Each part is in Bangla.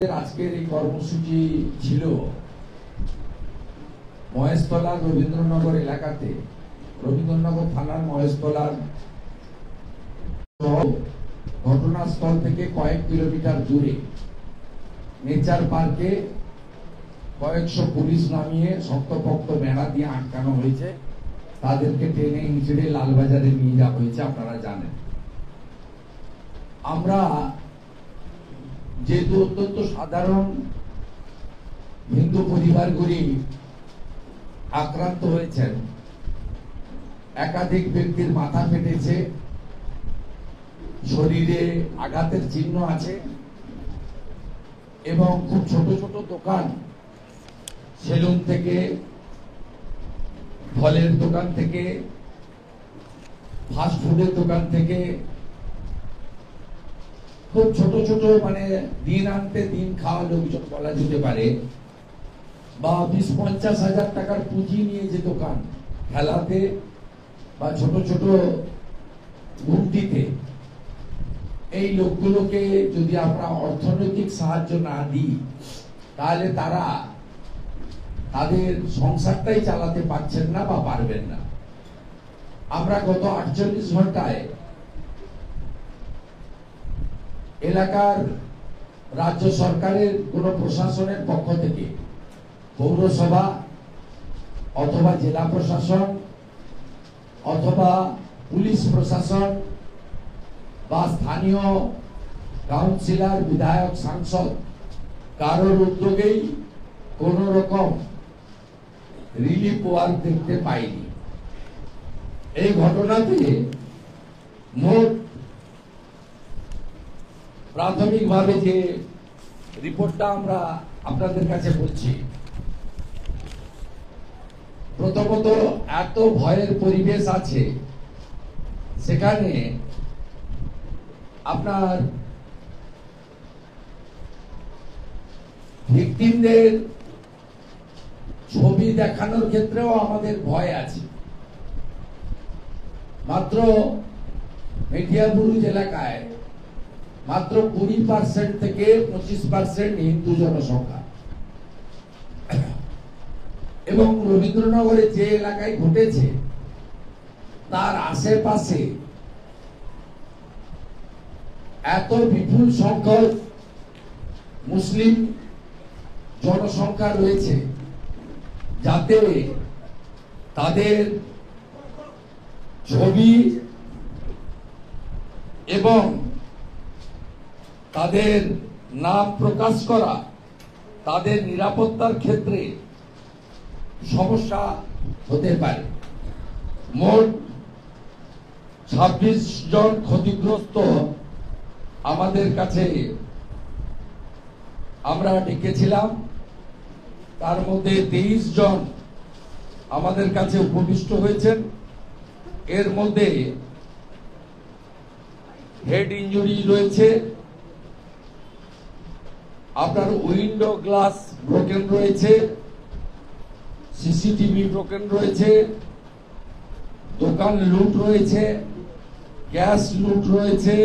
আজকের এই কর্মসূচি ছিল মহেশতলার রবীন্দ্রনগর এলাকাতে, রবীন্দ্রনগর থানার মহেশতলার ঘটনাস্থল থেকে কয়েক কিলোমিটার দূরে নেচার পার্কে কয়েকশো পুলিশ নামিয়ে শক্তপোক্ত বেড়া দিয়ে আটকানো হয়েছে। তাদেরকে টেনে হিঁচড়ে লালবাজারে নিয়ে যাওয়া হয়েছে, আপনারা জানেন। আমরা যেহেতু অত্যন্ত সাধারণ হিন্দু পরিবারগুলি আক্রান্ত হয়েছেন, একাধিক ব্যক্তির মাথা ফেটেছে, শরীরে আঘাতের চিহ্ন আছে এবং খুব ছোট ছোট দোকান, সেলুন থেকে, ফলের দোকান থেকে, ফাস্ট ফুডের দোকান থেকে, খুব ছোট ছোট মানে দিন আনতে দিন খাওয়া লোকজন বলা যেতে পারে, বা 20-50 হাজার টাকার পুঁজি নিয়ে যে দোকান খেলাতে বা ছোট ছোট গুমটিতে, এই লোকগুলোকে যদি আমরা অর্থনৈতিক সাহায্য না দিই তাহলে তারা তাদের সংসারটাই চালাতে পারছেন না বা পারবেন না। আমরা গত 48 ঘন্টায় এলাকার রাজ্য সরকারের কোন প্রশাসনের পক্ষ থেকে, পৌরসভা অথবা জেলা প্রশাসন অথবা পুলিশ প্রশাসন বা স্থানীয় কাউন্সিলর, বিধায়ক, সাংসদ কারোর উদ্যোগেই কোন রকম রিলিফ ওয়ার্ক দেখতে পাইনি। এই ঘটনাতে মোট প্রাথমিকভাবে যে রিপোর্টটা আমরা আপনাদের কাছে বলছি, প্রথমত এত ভয়ের পরিবেশ আছে, সেখানে আপনার ভিকটিমদের ছবি দেখানোর ক্ষেত্রেও আমাদের ভয় আছে। মাত্র মেটিয়াবুরুজ এলাকায় মাত্র 20% থেকে 25% হিন্দু জনসংখ্যা, এবং রবীন্দ্রনগরে যে এলাকায় ঘটেছে তার আশেপাশে এত বিপুল সংখ্যক মুসলিম জনসংখ্যা রয়েছে, যাতে তাদের ছবি এবং তাদের নাম প্রকাশ করা তাদের নিরাপত্তার ক্ষেত্রে সমস্যা হতে পারে। মোট 26 জন ক্ষতিগ্রস্ত আমাদের কাছে আমরা ডেকেছিলাম, তার মধ্যে 23 জন আমাদের কাছে উপবিষ্ট হয়েছেন। এর মধ্যে হেড ইনজুরি রয়েছে, আপনার উইন্ডো গ্লাস ব্রোকেন রয়েছে, সিসিটিভি ব্রোকেন রয়েছে, দোকান লুট রয়েছে, গ্যাস লুট রয়েছে,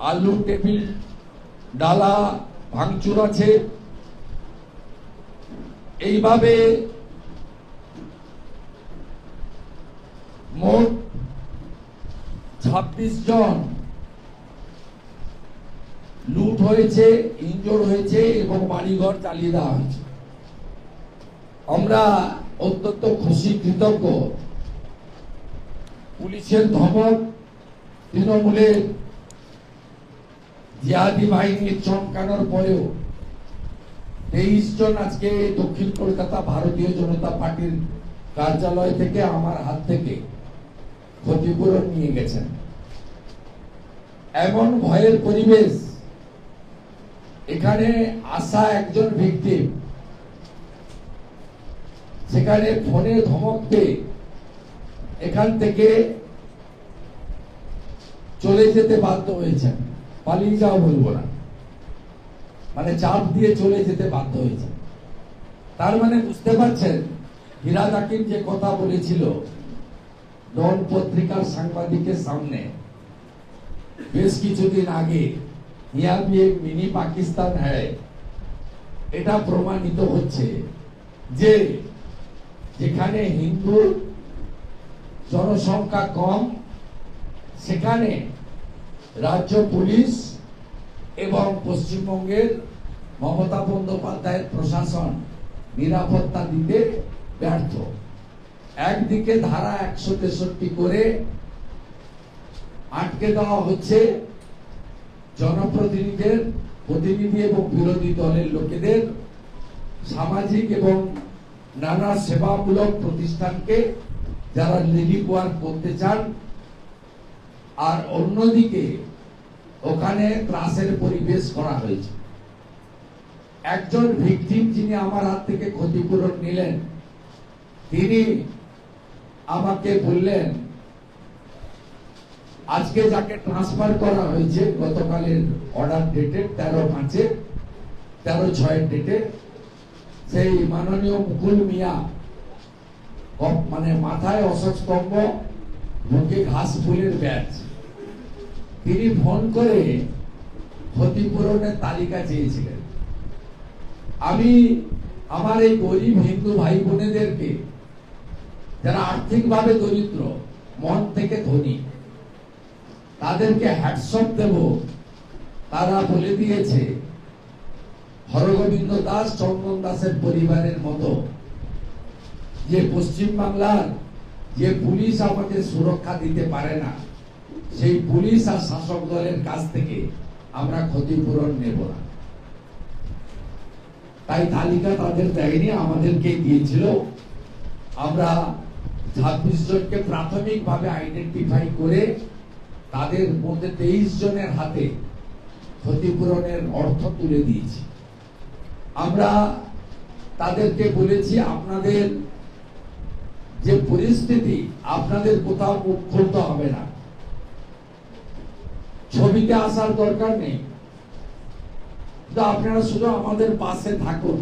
আলু টেবিল ডালা ভাঙচুর আছে। এইভাবে মোট 26 জন লুট হয়েছে, ইনজোর হয়েছে এবং বাড়িঘর জ্বালিয়ে দেওয়া হয়েছে। আমরা অত্যন্ত খুশি, কৃতজ্ঞ। পুলিশের ধমক, তৃণমূলের জিহাদি বাহিনীর চমকানোর পরেও 23 জন আজকে দক্ষিণ কলকাতা ভারতীয় জনতা পার্টির কার্যালয় থেকে আমার হাত থেকে ক্ষতিপূরণ নিয়ে গেছেন। এমন ভয়ের পরিবেশ, এখানে আসা একজন ভিকটিম সেখানে ফোনে ধমক পেয়ে এখান থেকে চলে যেতে বাধ্য হয়েছেন। পালিয়ে যাও বলবো না, মানে চাপ দিয়ে চলে যেতে বাধ্য হয়েছে। তার মানে বুঝতে পারছেন, হীরা জাকির যে কথা বলেছিল ডন পত্রিকার সাংবাদিকের সামনে বেশ কিছুদিন আগে यहाँ भी एक मिनी पाकिस्तान है এটা প্রমাণিত হচ্ছে যে যেখানে হিন্দু জনসংখ্যা কম সেখানে রাজ্য পুলিশ এবং পশ্চিমবঙ্গের মমতা বন্দ্যোপাধ্যায়ের প্রশাসন নিরাপত্তা দিতে ব্যর্থ। একদিকে ধারা 163 করে আটকে দেওয়া হচ্ছে জনপ্রতিনিধিদের প্রতিনিধি এবং বিরোধী দলের লোকেদের সামাজিক এবং নানা সেবামূলক প্রতিষ্ঠানকে যারা রিলিফ ওয়ার্ক করতে চান, আর অন্যদিকে ওখানে ক্লাসের পরিবেশ করা হয়েছে। একজন ভিকটিম যিনি আমার হাত থেকে ক্ষতিপূরণ নিলেন তিনি আমাকে বললেন আজকে যাকে ট্রান্সফার করা হয়েছে গতকালের অর্ডার ডেটে 13/5 13/6 ডেটে সেই মাননীয় মুকুল মিয়া মানে মাথায় অশোক স্তম্ভ মুখে ঘাস ফুলের ব্যাচ, তিনি ফোন করে ক্ষতিপূরণের তালিকা চেয়েছিলেন। আমি আমার এই গরিব হিন্দু ভাই বোনেদেরকে যারা আর্থিকভাবে দরিদ্র মন থেকে ধনী তাদেরকে হ্যাটসঅপ দেব। তারা বলে দিয়েছে হরগোবিন্দ দাস চন্দন দাসের পরিবারের মতো যে পশ্চিম বাংলার যে পুলিশ আমাদের সুরক্ষা দিতে পারে না সেই পুলিশ আর শাসক দলের কাছ থেকে আমরা ক্ষতিপূরণ নেব না। তাই তালিকা তাদের দেয়নি, আমাদেরকে দিয়েছিল। আমরা 26 জনকে প্রাথমিকভাবে আইডেন্টিফাই করে তাদের মধ্যে 23 জনের হাতে ক্ষতিপূরণের অর্থ তুলে দিয়েছি। আমরা তাদেরকে বলেছি আপনাদের যে পরিস্থিতি আপনাদের কোথাও মুখ খুলতে হবে না, ছবিতে আসার দরকার নেই, আপনারা শুধু আমাদের পাশে থাকুন,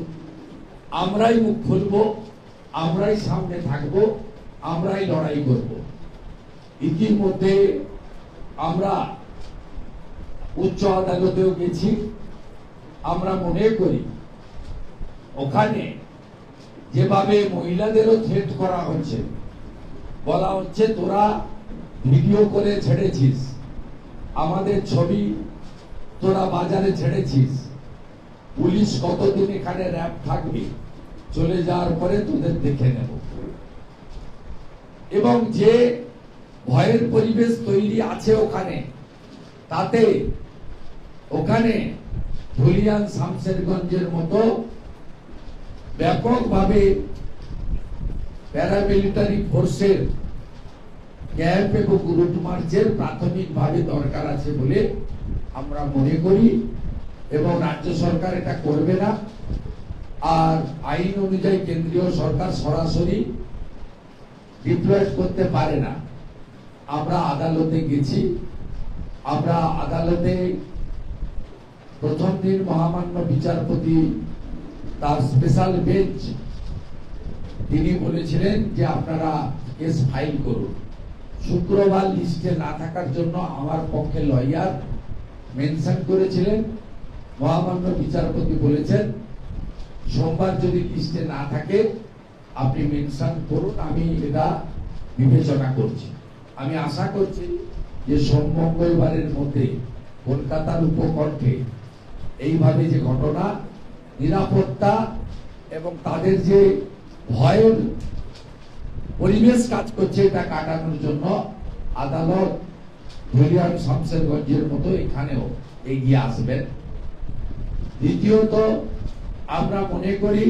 আমরাই মুখ খুলবো, আমরাই সামনে থাকবো, আমরাই লড়াই করব। ইতিমধ্যে আমরা উচ্চ আদালতেও গেছি। আমরা মনে করি ওখানে যেভাবে মহিলাদেরও থ্রেট করা হচ্ছে, বলা হচ্ছে তোরা ভিডিও করে ছেড়েছিস, আমাদের ছবি তোরা বাজারে ছেড়েছিস, পুলিশ কতদিন এখানে র‍্যাব থাকবে, চলে যাওয়ার পরে তোদের দেখে নেব। এবং যে ভয়ের পরিবেশ তৈরি আছে ওখানে, তাতে ওখানে ধুলিয়ান শামশেরগঞ্জের মতো ব্যাপকভাবে প্যারামিলিটারি ফোর্সের ক্যাম্প এবং রুট মার্চের প্রাথমিকভাবে দরকার আছে বলে আমরা মনে করি। এবং রাজ্য সরকার এটা করবে না। আর আইন অনুযায়ী কেন্দ্রীয় সরকার সরাসরি ডিপ্লয়েড করতে পারে না। আমরা আদালতে গেছি। আমরা আদালতে প্রথম দিন মহামান্য বিচারপতি তার স্পেশাল বেঞ্চ তিনি বলেছিলেন যে আপনারা কেস ফাইল করুন। শুক্রবার লিস্টে না থাকার জন্য আমার পক্ষে লয়ার মেনশন করেছিলেন। মহামান্য বিচারপতি বলেছেন সোমবার যদি লিস্টে না থাকে আপনি মেনশন করুন, আমি এটা বিবেচনা করছি। আমি আশা করছি যে সোম মঙ্গলবারের মধ্যে কলকাতার উপকণ্ঠে এইভাবে যে ঘটনা, নিরাপত্তা এবং তাদের যে ভয়ের পরিবেশ কাজ করছে এটা কাটানোর জন্য আদালত ধুলিয়ান শামশেরগঞ্জের মতো এখানেও এগিয়ে আসবেন। দ্বিতীয়ত আমরা মনে করি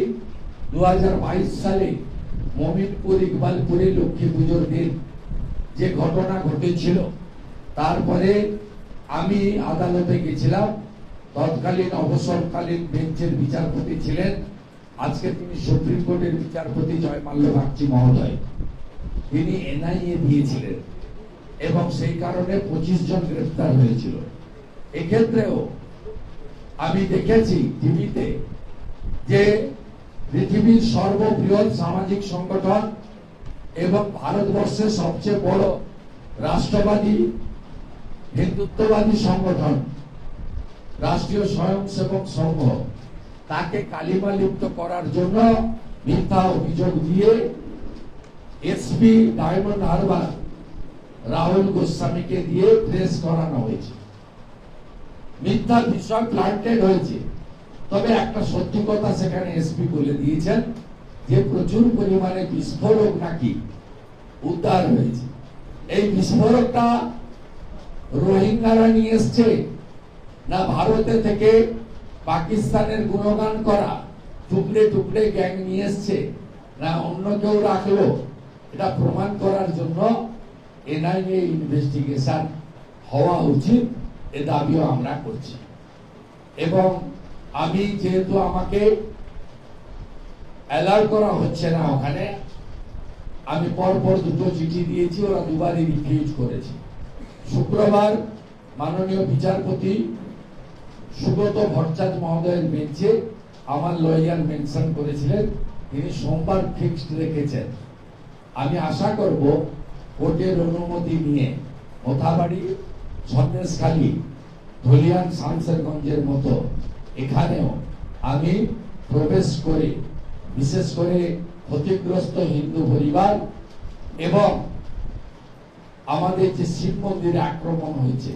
2022 সালে মমিনপুর ইকবালপুরে লক্ষ্মী পুজোর দিন যে ঘটনা ঘটেছিল, তারপরে আমি আদালতে গেছিলাম। তৎকালীন অবসরকালীন বেঞ্চের বিচারপতি ছিলেন, আজকে তিনি সুপ্রিম কোর্টের বিচারপতি জয়মাল্য বাগচি মহোদয়। তিনি এনআইএ দিয়েছিলেন এবং সেই কারণে 25 জন গ্রেফতার হয়েছিল। এক্ষেত্রেও আমি দেখেছি টিভিতে যে পৃথিবীর সর্ববৃহৎ সামাজিক সংগঠন এবং ভারতবর্ষের সবচেয়ে বড় রাষ্ট্রবাদী হিন্দুত্ববাদী সংগঠন রাষ্ট্রীয় স্বয়ংসেবক সংঘ তাকে কালিমা লিপ্ত করার জন্য মিথ্যা অভিযোগ দিয়ে এসপি ডায়মন্ড হারবার রাহুল গোস্বামীকে দিয়ে প্রেস করানো হয়েছে। মিথ্যা বিষয় প্লান্টেড হয়েছে। তবে একটা সত্যি কথা সেখানে এসপি বলে দিয়েছেন যে প্রচুর পরিমাণে বিস্ফোরক নাকি উদ্ধার হয়েছে। এই বিস্ফোরকটা রোহিঙ্গারা নিয়ে এসছে না ভারতে থেকে পাকিস্তানের গুণগান করা টুকরে টুকরে গ্যাং নিয়ে এসছে না অন্য কেউ রাখলো, এটা প্রমাণ করার জন্য এনআইএ ইনভেস্টিগেশন হওয়া উচিত, এ দাবিও আমরা করছি। এবং আমি যেহেতু আমাকে অ্যালাউ করা হচ্ছে না ওখানে, আমি পরপর দুটো চিঠি দিয়েছি, ওরা দুবারই রিফিউজ করেছে। শুক্রবার মাননীয় বিচারপতি সুব্রত ভট্টাচার্য মহোদয়ের বেঞ্চে আমার লয়ার মেনশন করেছিলেন, তিনি সোমবার ফিক্সড রেখেছেন। আমি আশা করব কোর্টের অনুমতি নিয়ে মোথাবাড়ি, সন্দেশখালী, ধুলিয়ান, শামসেরগঞ্জের মতো এখানেও আমি প্রবেশ করে বিশেষ করে ক্ষতিগ্রস্ত হিন্দু পরিবার এবং আমাদের যে শিব মন্দিরে আক্রমণ হয়েছে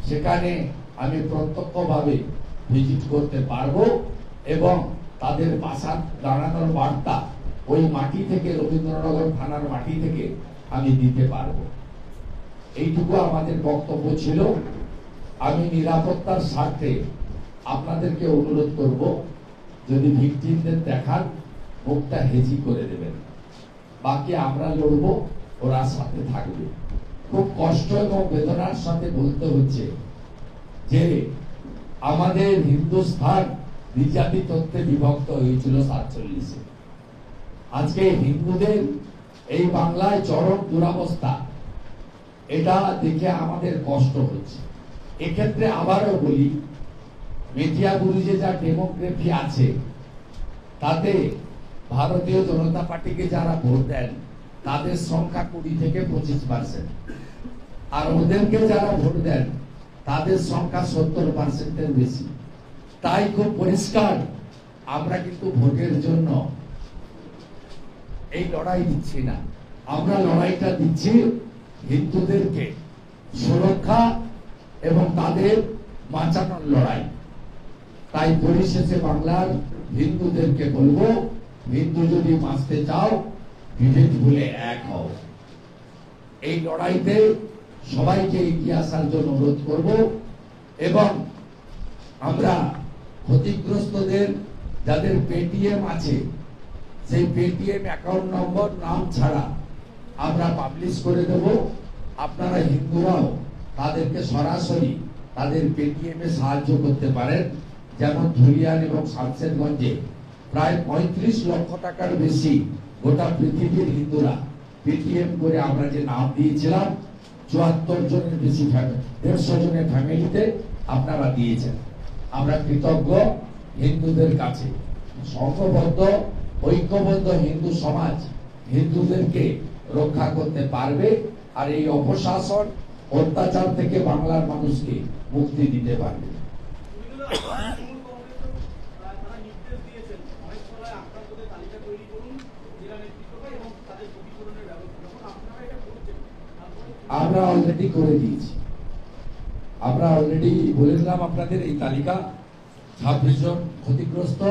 সেখানে আমি প্রত্যক্ষভাবে ভিজিট করতে পারবো এবং তাদের বাসা দাঁড়ানোর বার্তা ওই মাটি থেকে, রবীন্দ্রনগর থানার মাটি থেকে আমি দিতে পারবো। এইটুকু আমাদের বক্তব্য ছিল। আমি নিরাপত্তার স্বার্থে আপনাদেরকে অনুরোধ করব, যদি ভিকটিমদের দেখান মুখটা হেজি করে দেবেন, বাকি আমরা লড়বো, ওরা সাথে থাকবে। খুব কষ্ট এবং বেদনার সাথে বলতে হচ্ছে যে আমাদের হিন্দুস্থান দ্বিজাতি তত্ত্বে বিভক্ত হয়েছিল 47-এ। আজকে হিন্দুদের এই বাংলায় চরম দুরবস্থা, এটা দেখে আমাদের কষ্ট হচ্ছে। এক্ষেত্রে আবারও বলি, মেটিয়াবুরুজে যা ডেমোগ্রাফি আছে তাতে ভারতীয় জনতা পার্টিকে যারা ভোট দেন তাদের সংখ্যা 20 থেকে 25%, আর ওদেরকে যারা ভোট দেন তাদের সংখ্যা 70%-এর বেশি। তাই খুব পরিষ্কার আমরা কিন্তু ভোটের জন্য এই লড়াই দিচ্ছি না, আমরা লড়াইটা দিচ্ছি হিন্দুদেরকে সুরক্ষা এবং তাদের বাঁচানোর লড়াই। তাই পরিশেষে বাংলার হিন্দুদেরকে বলবো, হিন্দু যদি বাঁচতে চাও বিভেদ ভুলে এক হও। এই লড়াইতে সবাইকে এগিয়ে আসার জন্য অনুরোধ করব এবং আমরা ক্ষতিগ্রস্তদের যাদের পেটিএম আছে সেই পেটিএম অ্যাকাউন্ট নম্বর নাম ছাড়া আমরা পাবলিশ করে দেব। আপনারা হিন্দুরাও তাদেরকে সরাসরি তাদের পেটিএম এ সাহায্য করতে পারেন। যেমন ধুলিয়ান এবং শামসেরগঞ্জে প্রায় 35 লক্ষ টাকার বেশি গোটা পৃথিবীর হিন্দুরা পেটিএম করে আমরা যে নাম দিয়েছিলাম 74 জনের বেশি 150 জনের ফ্যামিলিতে আপনারা দিয়েছেন। আমরা কৃতজ্ঞ হিন্দুদের কাছে। সংঘবদ্ধ ঐক্যবদ্ধ হিন্দু সমাজ হিন্দুদেরকে রক্ষা করতে পারবে আর এই অপশাসন অত্যাচার থেকে বাংলার মানুষকে মুক্তি দিতে পারবে। আমরা অলরেডি করে দিয়েছি, আমরা অলরেডি বলে দিলাম আপনাদের এই তালিকা। 26 জন ক্ষতিগ্রস্ত,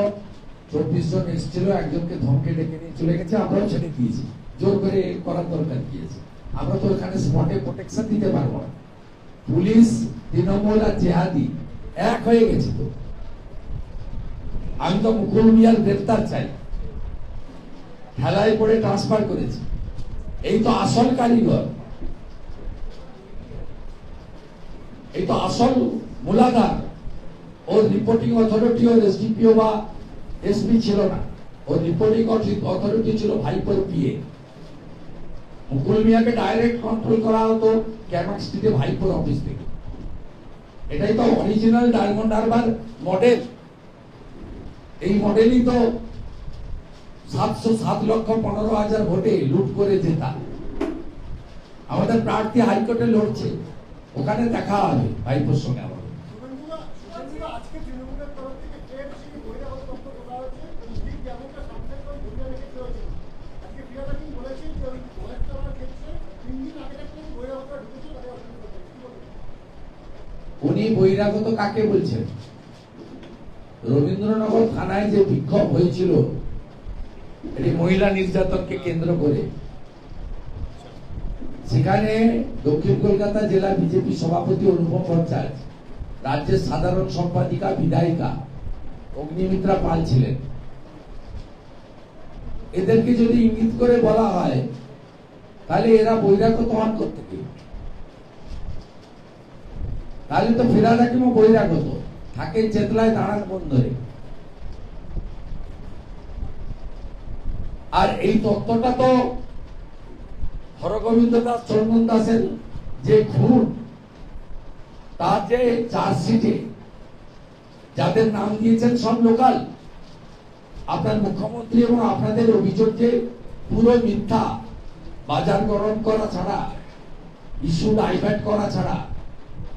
24 জন এসেছিল, একজনকে ধমকে ডেকে নিয়ে চলে গেছে, আমরাও ছেড়ে দিয়েছি। জোর করে করার দরকার দিয়েছে, আমরা তো এখানে স্পটে প্রোটেকশন দিতে পারবো না। পুলিশ, তৃণমূল আর জেহাদি এক হয়ে গেছে। তো আমি তো মুকুল মিয়ার গ্রেফতার চাই, খেলায় পড়ে ট্রান্সফার করেছি। এই তো আসল কারিগর, এই তো আসল মূলাধার। ওর রিপোর্টিং অথরিটি ওর এসডিপিও বা এসপি ছিল না, ওর রিপোর্টিং অথরিটি ছিল ভাইপোর পিএ। মুকুল মিয়াকে ডাইরেক্ট কন্ট্রোল করা হতো ক্যামাক স্ট্রিটে ভাইপোর অফিস থেকে। এটাই তো অরিজিনাল ডায়মন্ড হারবার মডেল। এই মডেলই তো 7,07,15,000 ভোটে লুট করে জেতা। আমাদের প্রার্থী হাইকোর্টে লড়ছে, ওখানে দেখা হবে ভাইপোর সঙ্গে। আজকে তৃণমূলের তরফ থেকে টিএমসি বহিরাগত তথ্য তোলা হয়েছে, ঠিক যেমনটা সামসাইগঞ্জ ভুলিয়ার ক্ষেত্রে হয়েছে। আজকে ফিরাদ হাকিম বলেছেন যে ওই মহেশতলার ক্ষেত্রে 3 দিন আগে থেকে বহিরাগতরা ঢুকেছে, তাদের অসুবিধা হচ্ছে। কি বলবেন? উনি বহিরাগত কাকে বলছেন? রবীন্দ্রনগর থানায় যে বিক্ষোভ হয়েছিল এটি মহিলা নির্যাতনকে কেন্দ্র করে, সেখানে দক্ষিণ কলকাতা জেলা বিজেপি সভাপতি অনুপম ভট্টাচার্য, রাজ্যের সাধারণ সম্পাদিকা বিধায়িকা অগ্নিমিত্রা পাল ছিলেন। এদেরকে যদি ইঙ্গিত করে বলা হয় তাহলে এরা বহিরাগত হন কোত্থেকে? তাহলে তো ফিরাদ হাকিমও বহিরাগত, থাকেন চেতলায়, দাঁড়ান বন্দরে। আর এই তত্ত্বটা তো হরগোবিন্দ দাস চন্দন দাসের যে খুন, তার যে চার্জশিটে যাদের নাম দিয়েছেন সব লোকাল। আপনার মুখ্যমন্ত্রী এবং আপনাদের অভিযোগ যে পুরো মিথ্যা, বাজার গরম করা ছাড়া, ইস্যু ডাইভার্ট করা ছাড়া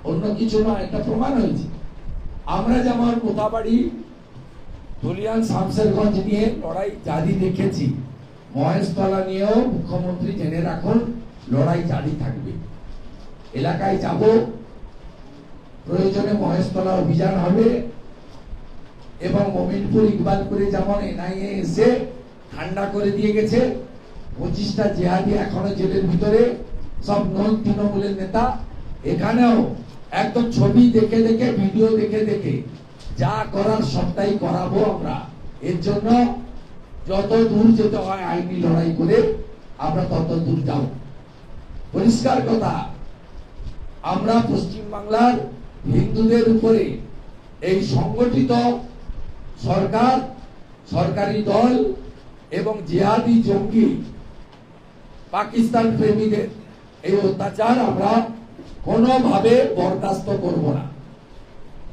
অন্য কিছু নয়, এটা প্রমাণ হয়েছে। আমরা যেমন কোথাবাড়ি, ধুলিয়ান, শামসেরগঞ্জ নিয়ে লড়াই জারি রেখেছি, মহেশতলা নিয়েও মুখ্যমন্ত্রী জেনে রাখুন লড়াই জারি থাকবে। এলাকায় যাব, প্রয়োজনে মহেশতলা অভিযান হবে এবং মোমিনপুর, ইকবালপুরে যেমন এনআইএ এসে ঠান্ডা করে দিয়ে গেছে, 25টা জেহাদি এখনো জেলের ভিতরে, সব নন তৃণমূলের নেতা। এখানেও একদম ছবি দেখে দেখে, ভিডিও দেখে দেখে যা করার সবটাই করাবো আমরা। এর জন্য যত দূর যেতে হয় আইনি লড়াই করে আমরা তত দূর যাব। পরিষ্কার কথা, আমরা পশ্চিম বাংলার হিন্দুদের উপরে এই সংগঠিত সরকার, সরকারি দল এবং জিহাদি জঙ্গি পাকিস্তান প্রেমীদের এই অত্যাচার আমরা কোনোভাবে বরদাস্ত করব না।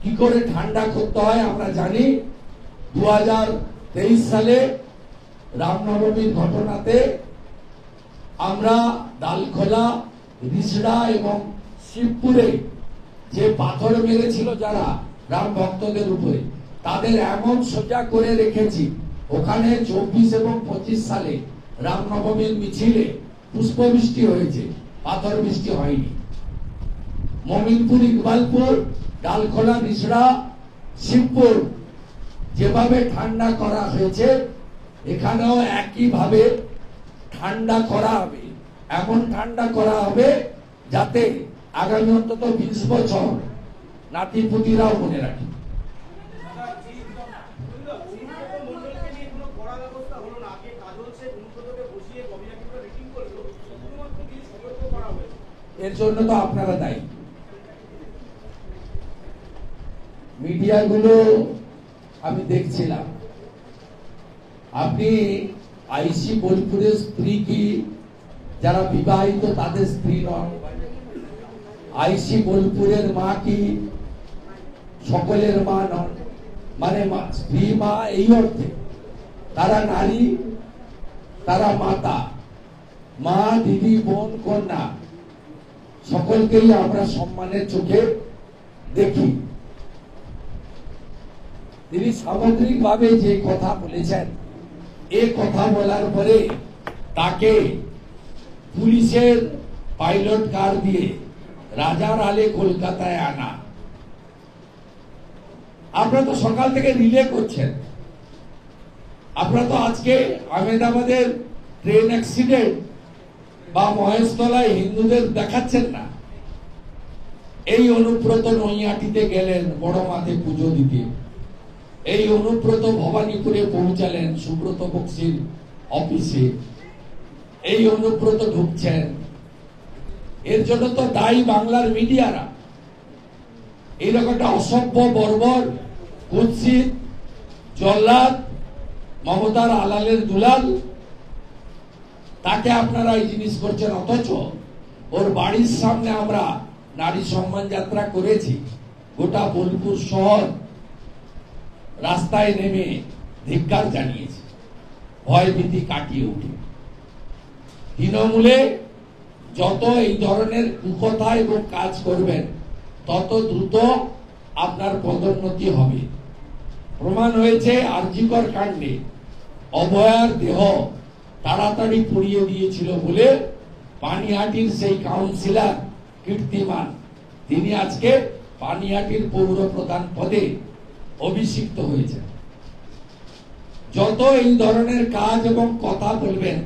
কি করে ঠান্ডা করতে হয় আমরা জানি। 2023 সালে রামনবমীর ঘটনাতে আমরা ডালখোলা, রিসড়া এবং শিবপুরে যে পাথর মেরেছিল যারা রাম ভক্তদের উপরে, তাদের এমন সোজা করে রেখেছি। ওখানে 24 এবং 25 সালে রামনবমীর মিছিলে পুষ্পবৃষ্টি হয়েছে, পাথর বৃষ্টি হয়নি। মোমিনপুর, ইকবালপুর, ডালখোলা, রিসড়া, শিবপুর যেভাবে ঠান্ডা করা হয়েছে, এখানেও একইভাবে ঠান্ডা করা হবে। এমন ঠান্ডা করা হবে যাতে আগামী অন্তত 20 বছর নাতিপুতিরাও মনে রাখে। এর জন্য তো আপনারা দায়ী। মিডিয়াগুলো আমি দেখছিলাম, আপনি আইসি বোলপুরের স্ত্রী কি যারা বিবাহিত তাদের স্ত্রী নন? আইসি বোলপুরের মা কি সকলের মা নন? মানে স্ত্রী মা এই অর্থে তারা নারী, তারা মাতা, মা, দিদি, বোন, কন্যা সকলকেই আমরা সম্মানের চোখে দেখি। তিনি সামগ্রিকভাবে যে কথা বলেছেন, এ কথা বলার পরে তাকে পুলিশের পাইলট কার দিয়ে রাজার আলে কলকাতায় আনা। আপনারা তো সকাল থেকে রিলে করছেন, আপনারা তো আজকে আহমেদাবাদের ট্রেন অ্যাক্সিডেন্ট বা মহেশতলায় হিন্দুদের দেখাচ্ছেন না। এই অনুব্রত নৈয়াটিতে গেলেন বড় মাঠে পুজো দিতে, এই অনুব্রত ভবানীপুরে পৌঁছালেন সুব্রত বক্সির অফিসে, এই অনুব্রত ঢুকছেন। এর জন্য তো দায়ী বাংলার মিডিয়ারা। এইরকম একটা অসভ্য, বর্বর, কুৎসিত, জল্লাদ, মমতার আলালের দুলাল, তাকে আপনারা এই জিনিস করছেন। অথচ ওর বাড়ির সামনে আমরা নারী সম্মান যাত্রা করেছি, গোটা বোলপুর শহর রাস্তায় নেমে ধিক্কার জানিয়েছে, ভয় ভীতি কাটিয়ে উঠে। তৃণমূলে যত এই ধরনের কুকথা এবং কাজ করবেন, তত দ্রুত আপনার পদোন্নতি হবে। প্রমাণ হয়েছে আরজিকর কাণ্ডে অভয়ার দেহ তাড়াতাড়ি পুড়িয়ে দিয়েছিল বলে পানিহাটির সেই কাউন্সিলর কীর্তিমান তিনি আজকে পানিহাটির পৌর প্রধান পদে অভিষিক্ত হয়েছেন। যত এই ধরনের কাজ এবং কথা বলবেন,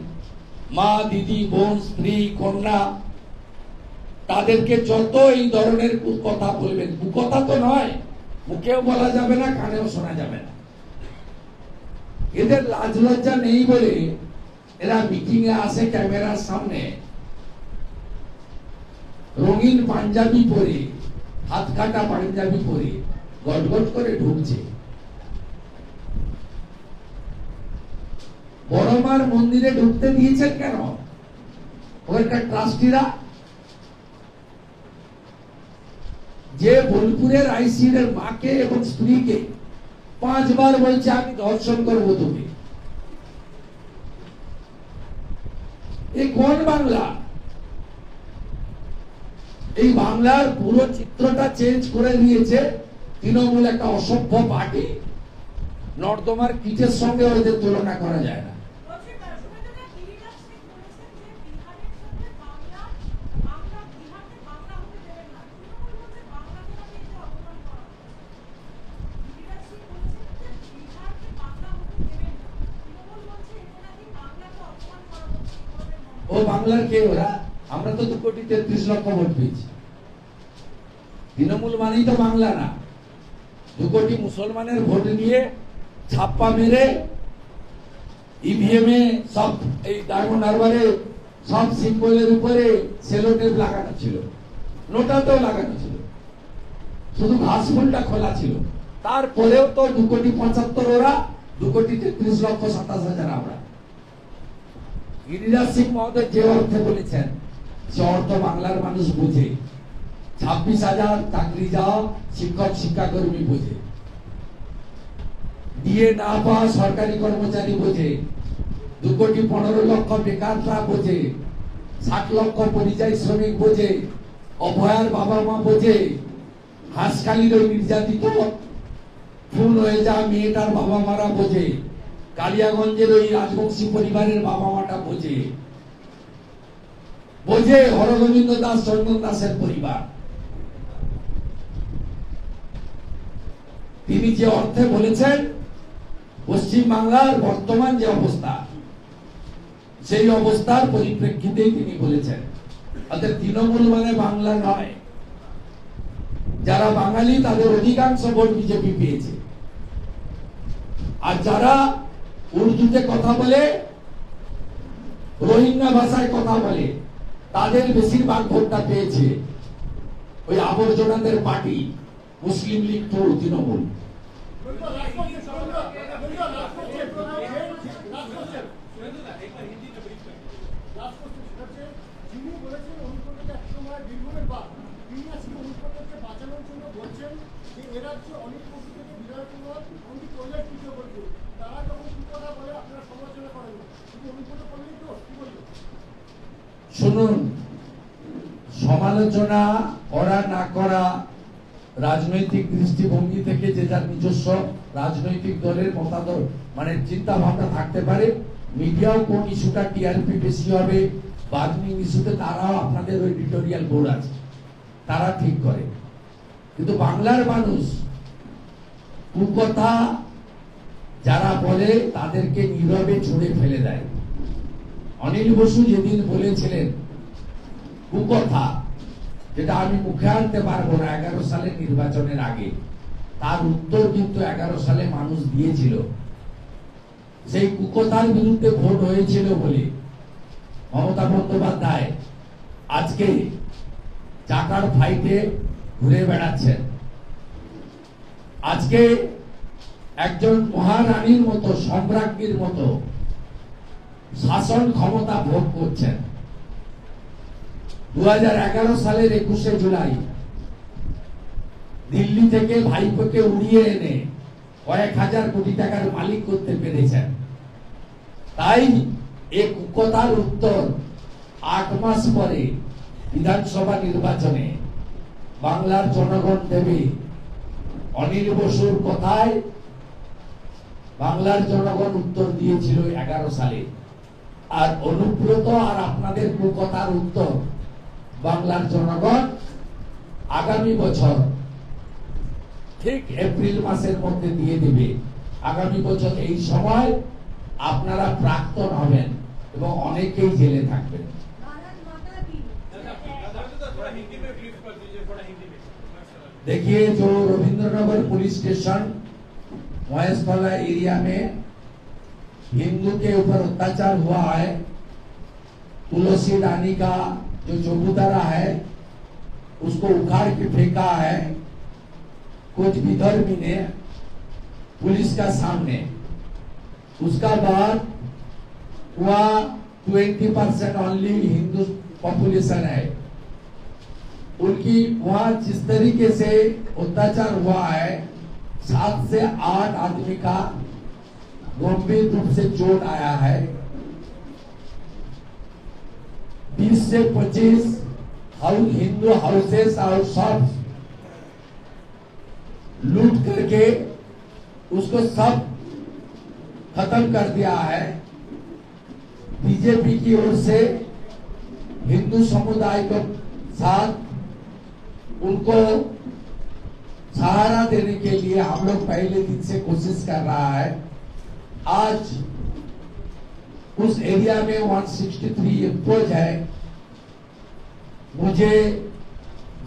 মা, দিদি, বোন, স্ত্রী, কন্যা, তাদেরকে যত এই ধরনের কথা বলবেন, কুকথা তো নয়, মুখেও বলা যাবে না, কানেও শোনা যাবে না। এদের লাজ লজ্জা নেই বলে এরা মিটিং এ আসে ক্যামেরার সামনে রঙিন পাঞ্জাবি পরে, হাত কাটা পাঞ্জাবি পরে গটগট করে ঢুকছে। বড়মার মন্দিরে ঢুকতে দিয়েছেন কেন ওখানকার ট্রাস্টিরা? যে বোলপুরের আইসির মাকে এবং স্ত্রীকে 5 বার বলছে আমি দর্শন করবো তুমি, এই কোন বাংলা? এই বাংলার পুরো চিত্রটা চেঞ্জ করে দিয়েছে তৃণমূল, একটা অসভ্য পার্টি। নর্দমার কিটের সঙ্গে ওদের তুলনা করা যায় না। ও বাংলার কে ওরা? আমরা তো 2,33,00,000 ভোট পেয়েছি। তৃণমূল মানেই তো বাংলা না। 2 কোটি মুসলমানের ভোট নিয়ে ছাপ্পা মেরে ইভিএম এ সব এই ডায়মন্ড হারবারে সব সিম্বলের উপরে সেলোটেপ লাগানো ছিল, নোটাতেও লাগানো ছিল, শুধু ঘাস ফুলটা খোলা ছিল। তারপরেও তো 2,75,00,000 ওরা, 2,33,27,000 আমরা। গিরিরাজ সিং মহোদয় যে অর্থে বলেছেন সে অর্থ বাংলার মানুষ বোঝে। 26,000 চাকরি যাওয়া শিক্ষক শিক্ষাকর্মী বোঝে, দিয়ে না পাওয়া সরকারি কর্মচারী বোঝে, 2,15,00,000 বেকাররা বোঝে, 60 লক্ষ পরিযায়ী শ্রমিক বোঝে, অভয়ার বাবা মা বোঝে, হাঁসখালির ওই নির্যাতিত খুন হয়ে যাওয়া মেয়েটার বাবা মারা বোঝে, কালিয়াগঞ্জের ওই রাজবংশী পরিবারের বাবা মাটা বোঝে, বোঝে হরগোবিন্দ দাস, চন্দন দাসের পরিবার। তিনি যে অর্থে বলেছেন পশ্চিম বাংলার বর্তমান যে অবস্থা, সেই অবস্থার পরিপ্রেক্ষিতেই তিনি বলেছেন। অর্থাৎ তৃণমূল মানে বাংলা নয়। যারা বাঙালি তাদের অধিকাংশ ভোট বিজেপি পেয়েছে, আর যারা উর্দুতে কথা বলে, রোহিঙ্গা ভাষায় কথা বলে, তাদের বেশিরভাগ ভোটটা পেয়েছে ওই আবর্জনাদের পার্টি মুসলিম লীগ টু তৃণমূল। শুনুন, সমালোচনা করা না করা রাজনৈতিক দৃষ্টিভঙ্গি থেকে যে যার নিজস্ব রাজনৈতিক দলের মতাদর মানে চিন্তা ভাবনা থাকতে পারে। মিডিয়াও কোন ইস্যুটা টিআরপি বেশি হবে, বার্নিং ইস্যুতে তারাও আপনাদের ওই এডিটোরিয়াল বোর্ড আছে, তারা ঠিক করে। কিন্তু বাংলার মানুষ কুকথা যারা বলে তাদেরকে নীরবে ছুঁড়ে ফেলে দেয়। অনিল বসু যেদিন বলেছিলেন কুকথা, যেটা আমি মুখে আনতে পারবো না 11 সালের নির্বাচনের আগে, তার উত্তর কিন্তু 11 সালে মানুষ দিয়েছিল। সেই কুকথার বিরুদ্ধে ভোট হয়েছিল বলে মমতা বন্দ্যোপাধ্যায় আজকে চাকার ফাইটে ঘুরে বেড়াচ্ছেন। আজকে একজন মহারানীর মতো, সম্রাজ্ঞীর মতো শাসন ক্ষমতা ভোগ করছেন। 2011 সালের 21শে জুলাই দিল্লি থেকে ভাইপোকে উড়িয়ে এনে কয়েক হাজার কোটি টাকার মালিক করতে পেরেছেন। তাই এই কুকথার উত্তর 8 মাস পরে বিধানসভা নির্বাচনে বাংলার জনগণ দেবে। অনিল বসুর কথায় বাংলার জনগণ উত্তর দিয়েছিল 11 সালে, আর অনুব্রত আর আপনাদের কুকথার উত্তর বাংলার জনগণ আগামী বছর ঠিক এপ্রিল মাসের মধ্যে দিয়ে দেবে। আগামী বছর এই সময় আপনারা প্রাক্তন হবেন এবং অনেকেই জেলে থাকবেন। देखिए, जो रविंद्रनगर पुलिस स्टेशन महेशतला एरिया में हिंदू के ऊपर अत्याचार हुआ है, तुलसी रानी का जो चबूतरा है उसको उखाड़ के फेंका है कुछ विधर्मी ने पुलिस का सामने। उसका बाद वहाँ 20% ओनली हिंदू पॉपुलेशन है। उनकी वहाँ जिस तरीके से अत्याचार हुआ है, 7 से 8 आदमी का गंभीर रूप से चोट आया है। 20 से 25 हिंदू हाउसेस और शॉप्स लूट करके उसको सब खत्म कर दिया है। बीजेपी की ओर से हिंदू समुदाय के साथ उनको सहारा देने के लिए हम लोग पहले दिन से कोशिश कर रहा है। आज उस एरिया में 163 एप्रोच है। मुझे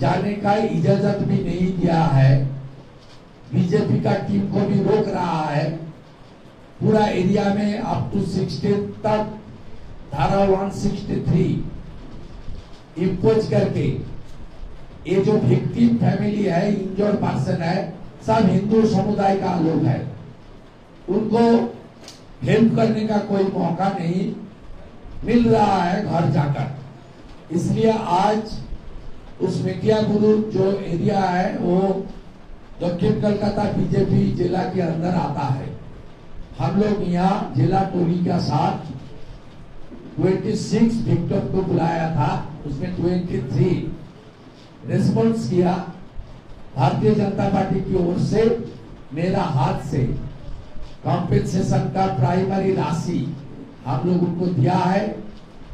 जाने का इजाजत भी नहीं दिया है। बीजेपी का टीम को भी रोक रहा है। पूरा एरिया में अप टू 60 तक धारा 163 इम्पोज करके ये जो विक्टिम फैमिली है, इंजर्ड पर्सन है, सब हिंदू समुदाय का लोग है। उनको हेल्प करने का कोई मौका नहीं मिल रहा है घर जाकर। इसलिए आज उस मेटिया गुरु जो एरिया है वो दक्षिण कलकत्ता बीजेपी जिला के अंदर आता है। हम लोग यहाँ जिला टोली के साथ 26 विक्टिम को बुलाया था, उसमें 23 रिस्पॉन्स किया। भारतीय जनता पार्टी की ओर से मेरा हाथ से कॉम्पेंसेशन का प्राइमरी राशि हम लोग उनको दिया है।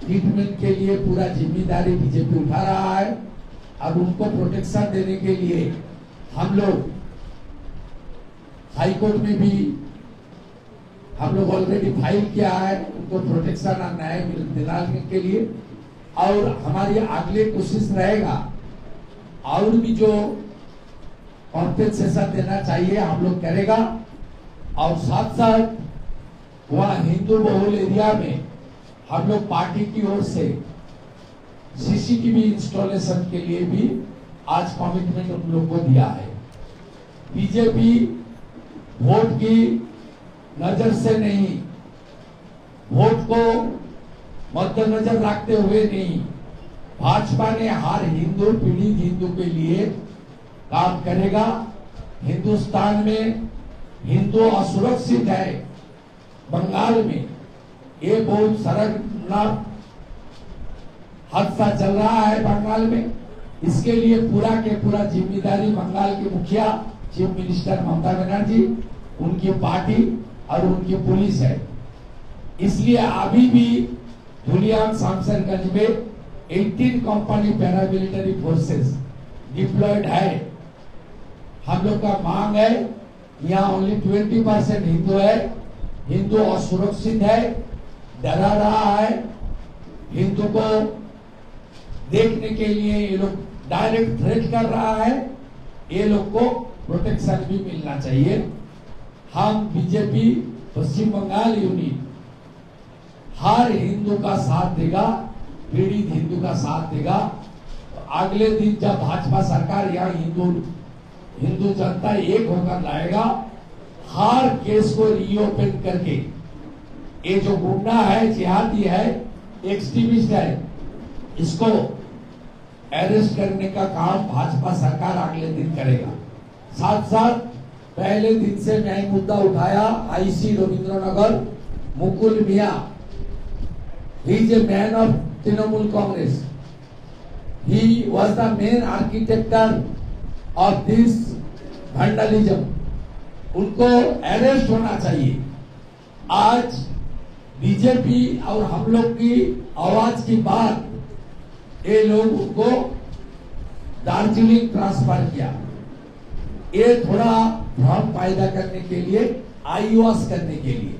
ट्रीटमेंट के लिए पूरा जिम्मेदारी बीजेपी उठा रहा है और उनको प्रोटेक्शन देने के लिए हम लोग हाई कोर्ट में भी हम लोग ऑलरेडी फाइल किया है उनको प्रोटेक्शन और न्याय दिलाने के लिए। और हमारी अगली कोशिश रहेगा और भी जो कॉम्पेंसेशन देना चाहिए हम लोग करेगा। और साथ साथ वहाँ हिंदू बहुल एरिया में हम लोग पार्टी की ओर से सीसीटीवी इंस्टॉलेशन के लिए भी आज कमिटमेंट उन लोग को दिया है। बीजेपी वोट की नजर से नहीं, वोट को मद्देनजर रखते हुए नहीं, भाजपा ने हर हिंदू पीड़ित हिंदू के लिए काम करेगा। हिंदुस्तान में हिंदू असुरक्षित है। बंगाल में ये बहुत शर्मनाक हादसा चल रहा है बंगाल में। इसके लिए पूरा के पूरा जिम्मेदारी बंगाल के मुखिया चीफ मिनिस्टर ममता बनर्जी, उनकी पार्टी और उनकी पुलिस है। इसलिए अभी भी धुलियान शामसरगंज में 18 कंपनी पैरामिलिट्री फोर्सेस डिप्लॉयड है। हम लोग का मांग है, यहाँ ओनली 20% हिंदू है। हिंदू असुरक्षित है, डरा रहा है। हिंदू को देखने के लिए ये लोग डायरेक्ट थ्रेट कर रहा है। ये लोग को प्रोटेक्शन भी मिलना चाहिए। हम बीजेपी पश्चिम बंगाल यूनिट हर हिंदू का साथ देगा, पीड़ित हिंदू का साथ देगा। अगले दिन जब भाजपा सरकार यहाँ हिंदू जनता एक होकर लाएगा, हर केस को रीओपन करके ये जो गुंडा है, जिहादी है, एक्सट्रीमिस्ट है, इसको अरेस्ट करने का काम भाजपा सरकार अगले दिन करेगा। साथ साथ पहले दिन से मैं मुद्दा उठाया IC Rabindranagar Mukul Miya, he is a man of Trinamool Congress. He was the main architect of this vandalism, उनको अरेस्ट होना चाहिए। आज बीजेपी और हम लोग की आवाज की बात ये लोग उनको दार्जिलिंग ट्रांसफर किया, ये थोड़ा भ्रम पैदा करने के लिए, आईवास करने के लिए।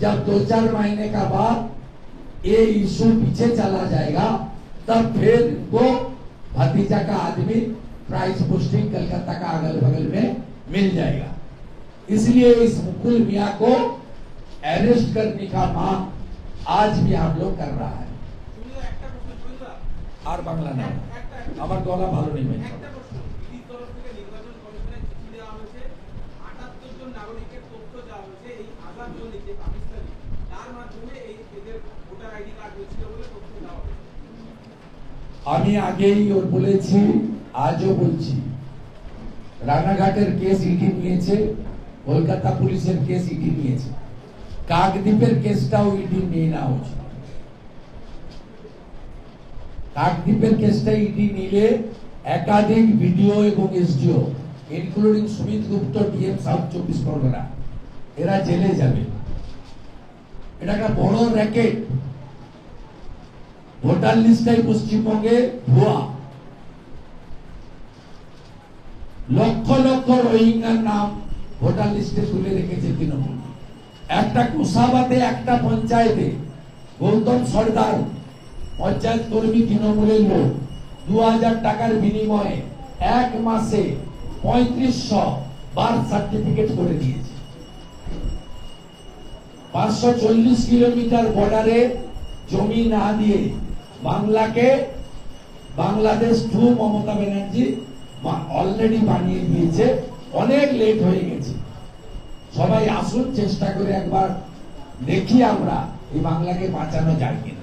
जब 2-4 महीने का बाद ये इशू पीछे चला जाएगा तब फिर इनको भतीजा का आदमी प्राइस पोस्टिंग कलकत्ता का अगल बगल में मिल जाएगा। इसलिए इस मुकुल मियां को अरेस्ट करने का मांग आज भी हम लोग कर रहा है। और बांग्ला नहीं, আমার গলা ভালো নেই ভাই। একটা প্রশ্ন, ইডির তরফ থেকে নির্বাচন কমিশনে চিঠি দেওয়া হয়েছে, ৭৮ জন নাগরিকের তথ্য দেওয়া হয়েছে, এই আজাদ জঙ্গি যে পাকিস্তানি, তার মাধ্যমে এই এদের ভোটার আইডি কার্ড হয়েছিল বলে তথ্য দেওয়া হয়েছে। আমি আগেই ওর বলেছি, আজও বলছি, রানাঘাটের কেস ইডি নিয়েছে, কলকাতা পুলিশের কেস ইডি নিয়েছে, কাকদ্বীপের কেসটাও ইডি নিয়ে নেওয়া উচিত। কাকদ্বীপের কেসটা ইডি নিলে একাধিক ভিডিও এবং এসডিও ইনক্লুডিং সুমিত গুপ্ত, ডিএম সাউথ 24 পরগনা, এরা জেলে যাবে। এটা একটা বড় র্যাকেট। ভোটার লিস্টটাই পশ্চিমবঙ্গে ভুয়া। লক্ষ লক্ষ রোহিঙ্গার নাম ভোটার লিস্টে তুলে রেখেছে তৃণমূল। একটা কুসাবাতে একটা পঞ্চায়েতে গৌতম সর্দার পঞ্চায়েত কর্মী তৃণমূলের লোক 2000 টাকার বিনিময়ে এক মাসে 3500 বার্থ সার্টিফিকেট করে দিয়েছে। 540 কিলোমিটার বর্ডারে জমি না দিয়ে বাংলাকে বাংলাদেশ টু মমতা ব্যানার্জি অলরেডি বানিয়ে দিয়েছে। অনেক লেট হয়ে গেছে। সবাই আসুন, চেষ্টা করে একবার দেখি আমরা এই বাংলাকে বাঁচানো যায় কিনা।